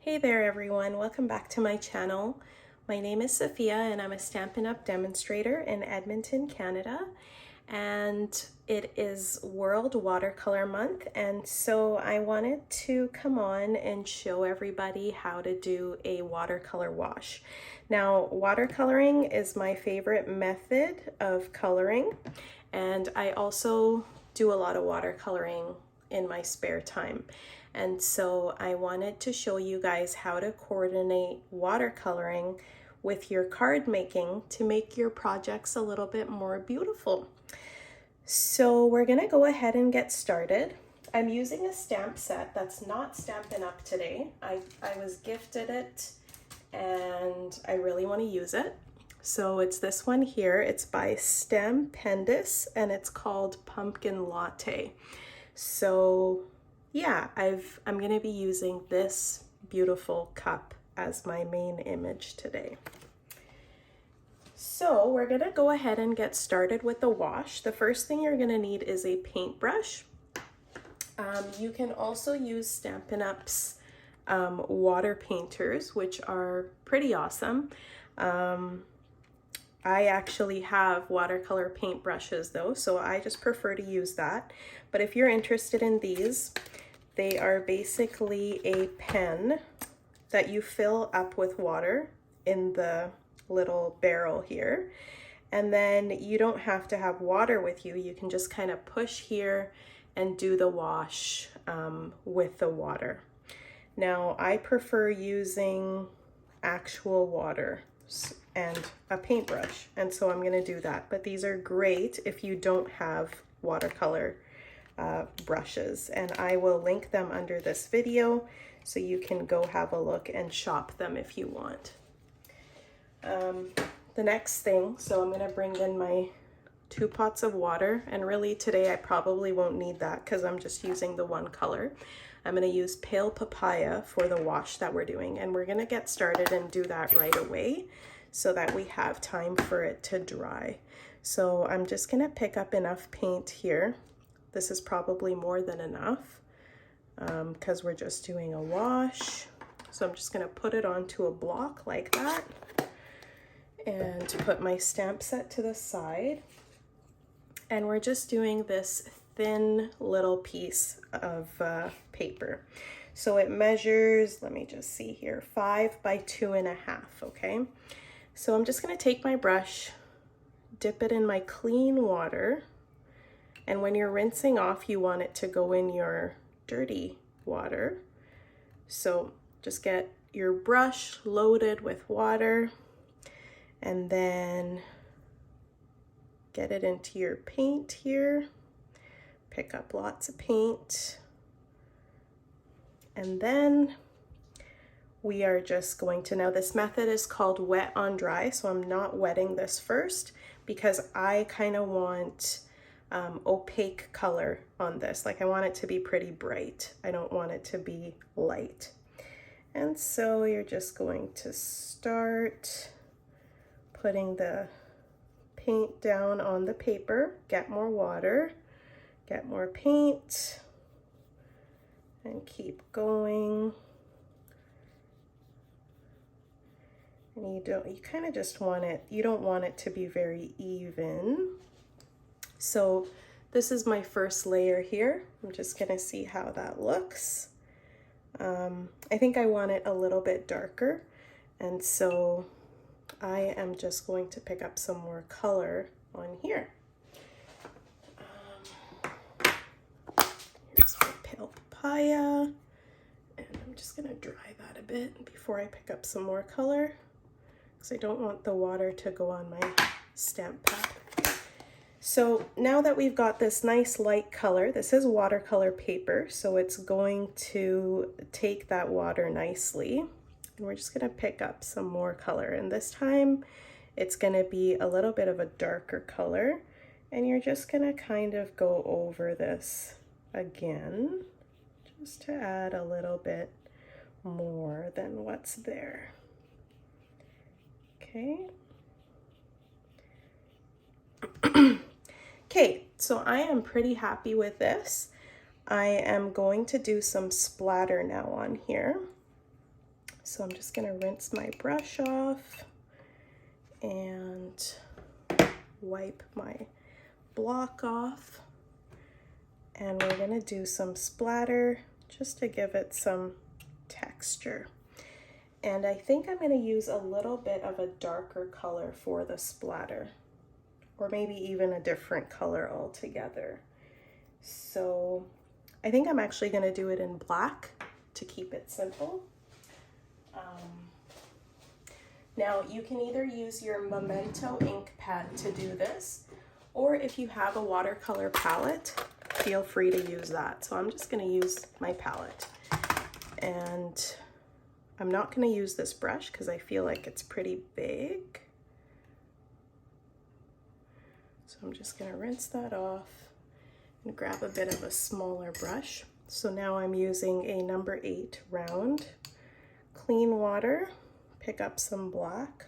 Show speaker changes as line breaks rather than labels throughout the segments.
Hey there everyone, welcome back to my channel. My name is Sophia and I'm a Stampin' Up! Demonstrator in Edmonton, Canada. And it is World Watercolor Month, and so I wanted to come on and show everybody how to do a watercolor wash. Now, watercoloring is my favorite method of coloring, and I also do a lot of watercoloring in my spare time. And so I wanted to show you guys how to coordinate watercoloring with your card making to make your projects a little bit more beautiful. So we're gonna go ahead and get started. I'm using a stamp set that's not Stampin' Up! Today. I was gifted it and I really want to use it. So it's this one here. It's by Stampendous and it's called Pumpkin Latte. So yeah, I'm gonna be using this beautiful cup as my main image today. So we're gonna go ahead and get started with the wash. The first thing you're gonna need is a paintbrush. You can also use Stampin' Up's water painters, which are pretty awesome. I actually have watercolor paintbrushes though, so I just prefer to use that. But if you're interested in these, they are basically a pen that you fill up with water in the little barrel here. And then you don't have to have water with you. You can just kind of push here and do the wash with the water. Now, I prefer using actual water and a paintbrush, and so I'm gonna do that. But these are great if you don't have watercolor brushes, and I will link them under this video so you can go have a look and shop them if you want. The next thing, so I'm gonna bring in my 2 pots of water, and really today I probably won't need that because I'm just using the one color. I'm gonna use Pale Papaya for the wash that we're doing, and we're gonna get started and do that right away so that we have time for it to dry. So I'm just gonna pick up enough paint here. This is probably more than enough because we're just doing a wash. So I'm just gonna put it onto a block like that and put my stamp set to the side. And we're just doing this thin little piece of paper. So it measures, let me just see here, 5 by 2.5, okay? So I'm just gonna take my brush, dip it in my clean water, and when you're rinsing off, you want it to go in your dirty water. So just get your brush loaded with water and then get it into your paint here. Pick up lots of paint. And then we are just going to, now this method is called wet on dry, so I'm not wetting this first because I kind of want opaque color on this. Like I want it to be pretty bright. I don't want it to be light. And so you're just going to start putting the paint down on the paper, get more water, get more paint, and keep going. And you kind of just want it, you don't want it to be very even. So this is my first layer here. I'm just gonna see how that looks. I think I want it a little bit darker, and so I am just going to pick up some more color on here. Here's my Pale Papaya, and I'm just gonna dry that a bit before I pick up some more color because I don't want the water to go on my stamp pad. So now that we've got this nice light color, this is watercolor paper, so it's going to take that water nicely. And we're just gonna pick up some more color, and this time it's gonna be a little bit of a darker color, and you're just gonna kind of go over this again just to add a little bit more than what's there. Okay. Okay, so I am pretty happy with this. I am going to do some splatter now on here. So I'm just gonna rinse my brush off and wipe my block off. And we're gonna do some splatter just to give it some texture. And I think I'm gonna use a little bit of a darker color for the splatter, or maybe even a different color altogether. So I think I'm actually gonna do it in black to keep it simple. Now you can either use your Memento ink pad to do this, or if you have a watercolor palette, feel free to use that. So I'm just gonna use my palette, and I'm not gonna use this brush because I feel like it's pretty big. So I'm just gonna rinse that off and grab a bit of a smaller brush. So now I'm using a number 8 round, clean water, pick up some black.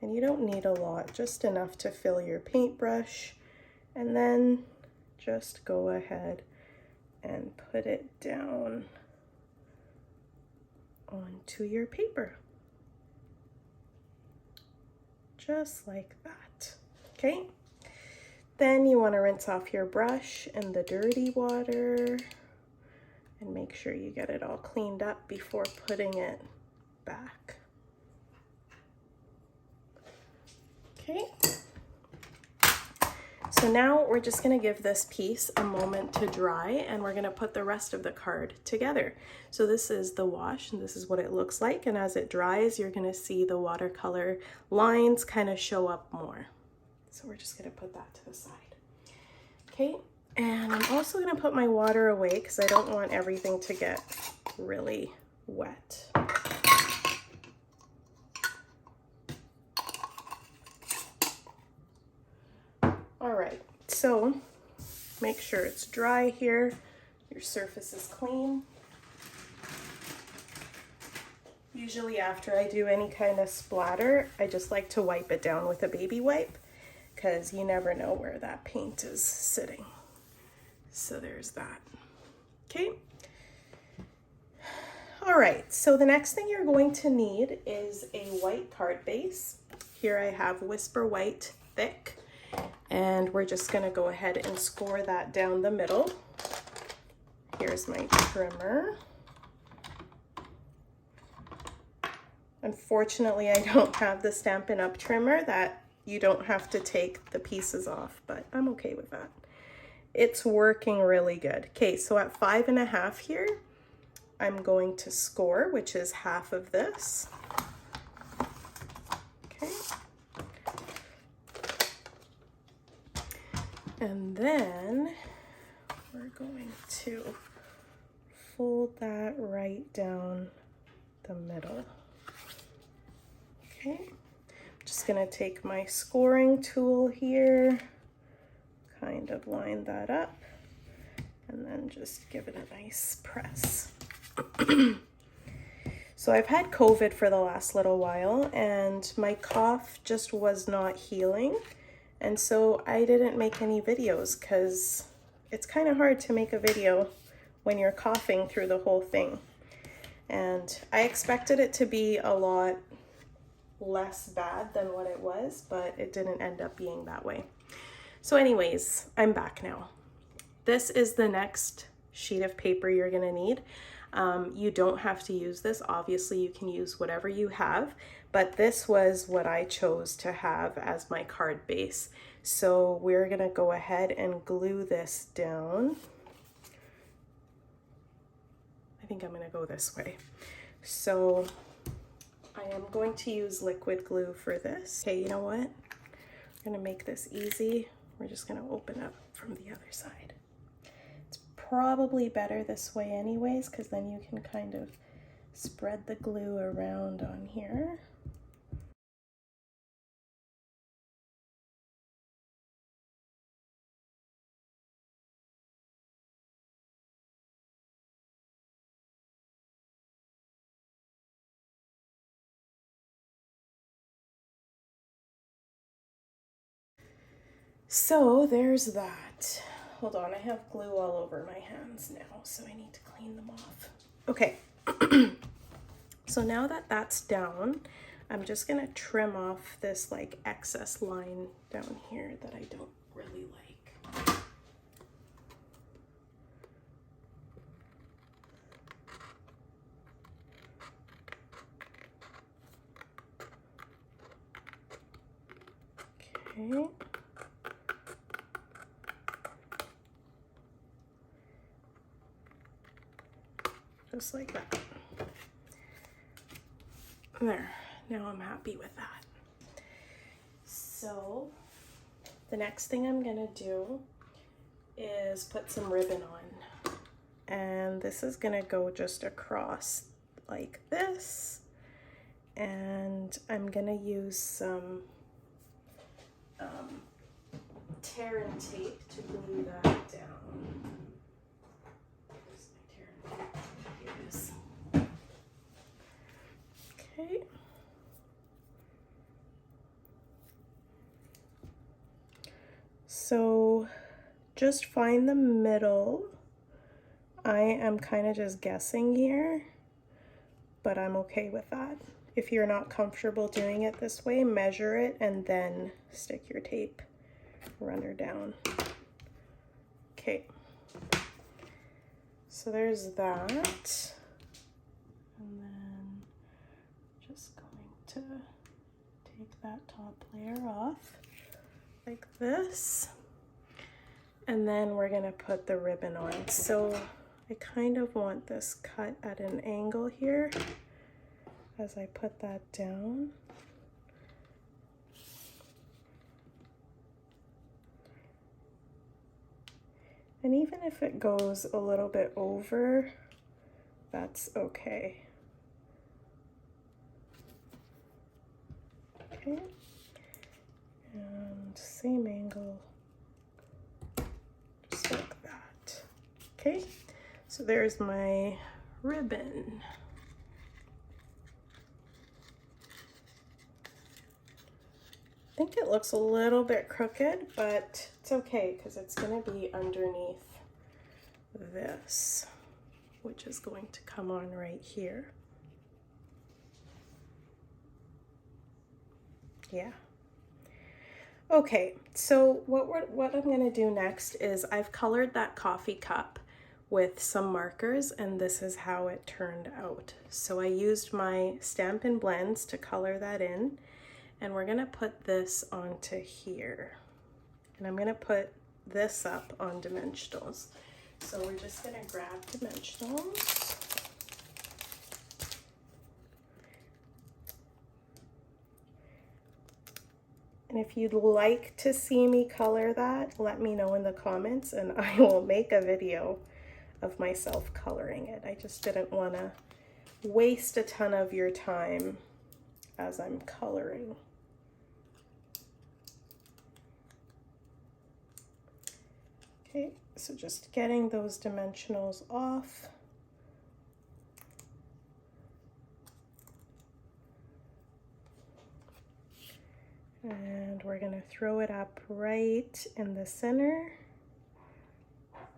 And you don't need a lot, just enough to fill your paintbrush, and then just go ahead and put it down onto your paper. Just like that, okay? Then you want to rinse off your brush in the dirty water and make sure you get it all cleaned up before putting it back. Okay. So now we're just going to give this piece a moment to dry, and we're going to put the rest of the card together. So this is the wash, and this is what it looks like. And as it dries, you're going to see the watercolor lines kind of show up more. So we're just going to put that to the side. Okay. And I'm also going to put my water away because I don't want everything to get really wet. All right, so make sure it's dry here. Your surface is clean. Usually after I do any kind of splatter, I just like to wipe it down with a baby wipe because you never know where that paint is sitting. So there's that. Okay. All right, so the next thing you're going to need is a white card base. Here I have Whisper White Thick, and we're just gonna go ahead and score that down the middle. Here's my trimmer. Unfortunately, I don't have the Stampin' Up! Trimmer that you don't have to take the pieces off, but I'm okay with that. It's working really good. Okay, so at 5.5 here, I'm going to score, which is half of this. Okay. And then we're going to fold that right down the middle. Okay, I'm just gonna take my scoring tool here, kind of line that up, and then just give it a nice press. So I've had COVID for the last little while, and my cough just was not healing. And so I didn't make any videos because it's kind of hard to make a video when you're coughing through the whole thing. And I expected it to be a lot less bad than what it was, but it didn't end up being that way. So anyways, I'm back now. This is the next sheet of paper you're gonna need. You don't have to use this. Obviously, you can use whatever you have, but this was what I chose to have as my card base. So we're gonna go ahead and glue this down. I think I'm gonna go this way. So I am going to use liquid glue for this. Okay, you know what? We're gonna make this easy. We're just gonna open up from the other side. It's probably better this way anyways, because then you can kind of spread the glue around on here. So there's that. Hold on, I have glue all over my hands now, so I need to clean them off. Okay, so now that that's down, I'm just gonna trim off this like excess line down here that I don't really like. Okay. Just like that. There, now I'm happy with that. So the next thing I'm gonna do is put some ribbon on. And this is gonna go just across like this. And I'm gonna use some tear and tape to glue that down. Where's my tear and tape? Here it is. Okay. So just find the middle. I am kind of just guessing here, but I'm okay with that. If you're not comfortable doing it this way, measure it and then stick your tape runner down. Okay, so there's that. And then just going to take that top layer off like this. And then we're gonna put the ribbon on. So I kind of want this cut at an angle here as I put that down. And even if it goes a little bit over, that's okay. Okay, and same angle, just like that. Okay, so there's my ribbon. I think it looks a little bit crooked, but it's okay because it's going to be underneath this, which is going to come on right here. Yeah. Okay, so what I'm going to do next is I've colored that coffee cup with some markers, and this is how it turned out. So I used my Stampin' blends to color that in. And we're gonna put this onto here. And I'm gonna put this up on dimensionals. So we're just gonna grab dimensionals. And if you'd like to see me color that, let me know in the comments and I will make a video of myself coloring it. I just didn't wanna waste a ton of your time as I'm coloring. Okay, so just getting those dimensionals off. And we're gonna throw it up right in the center.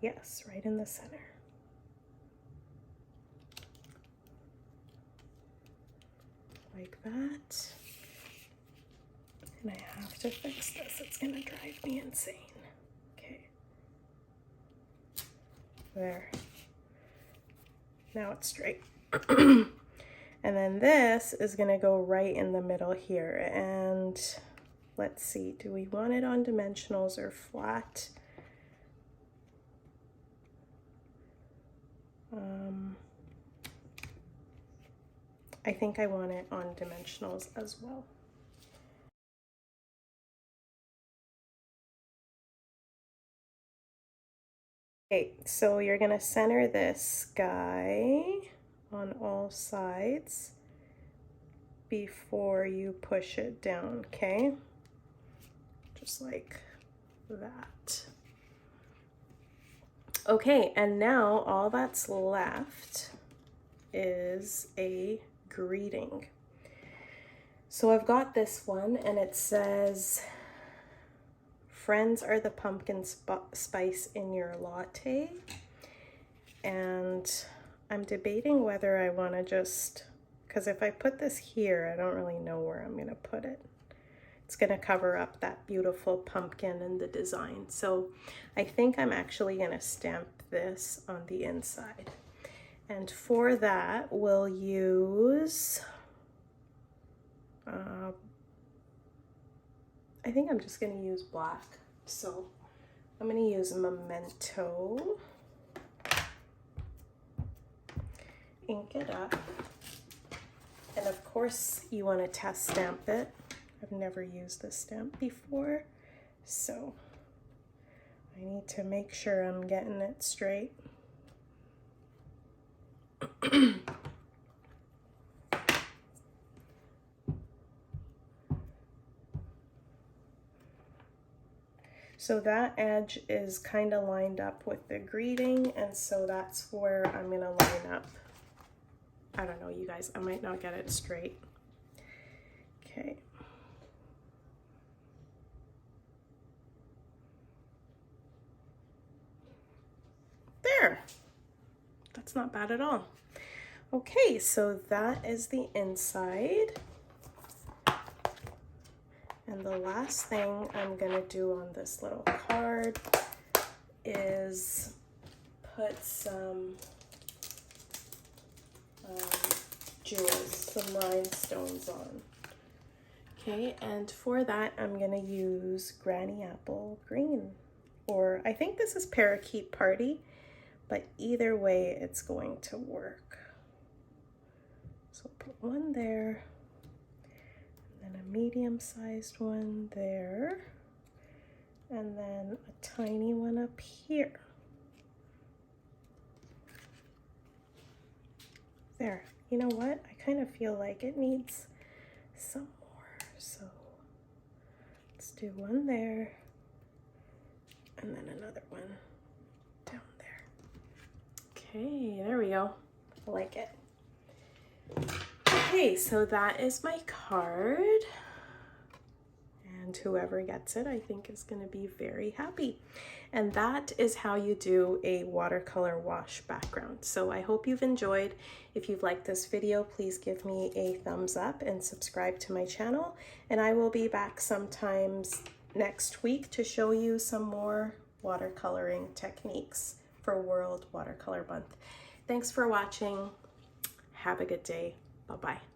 Yes, right in the center. Like that. And I have to fix this, it's gonna drive me insane. There. Now it's straight. And then this is gonna go right in the middle here. And let's see, do we want it on dimensionals or flat? I think I want it on dimensionals as well. Okay, so you're gonna center this guy on all sides before you push it down, okay? Just like that. Okay, and now all that's left is a greeting. So I've got this one and it says, "Friends are the pumpkin spice in your latte." And I'm debating whether I want to just, because if I put this here, I don't really know where I'm going to put it. It's going to cover up that beautiful pumpkin and the design. So I think I'm actually going to stamp this on the inside. And for that, we'll use, I think I'm just going to use black. So I'm going to use Memento, ink it up, and of course you want to test stamp it. I've never used this stamp before, so I need to make sure I'm getting it straight. So that edge is kind of lined up with the greeting, and so that's where I'm going to line up. I don't know, you guys, I might not get it straight. Okay. There. That's not bad at all. Okay, so that is the inside. And the last thing I'm gonna do on this little card is put some jewels, some rhinestones on. Okay, and for that I'm gonna use Granny Apple Green, or I think this is Parakeet Party, but either way it's going to work. So put one there, and a medium-sized one there, and then a tiny one up here. There. You know what? I kind of feel like it needs some more, so let's do one there, and then another one down there. Okay, there we go. I like it. Okay, so that is my card, and whoever gets it I think is going to be very happy. And that is how you do a watercolor wash background. So I hope you've enjoyed. If you've liked this video, please give me a thumbs up and subscribe to my channel, and I will be back sometimes next week to show you some more watercoloring techniques for World Watercolor Month. Thanks for watching. Have a good day. Bye-bye.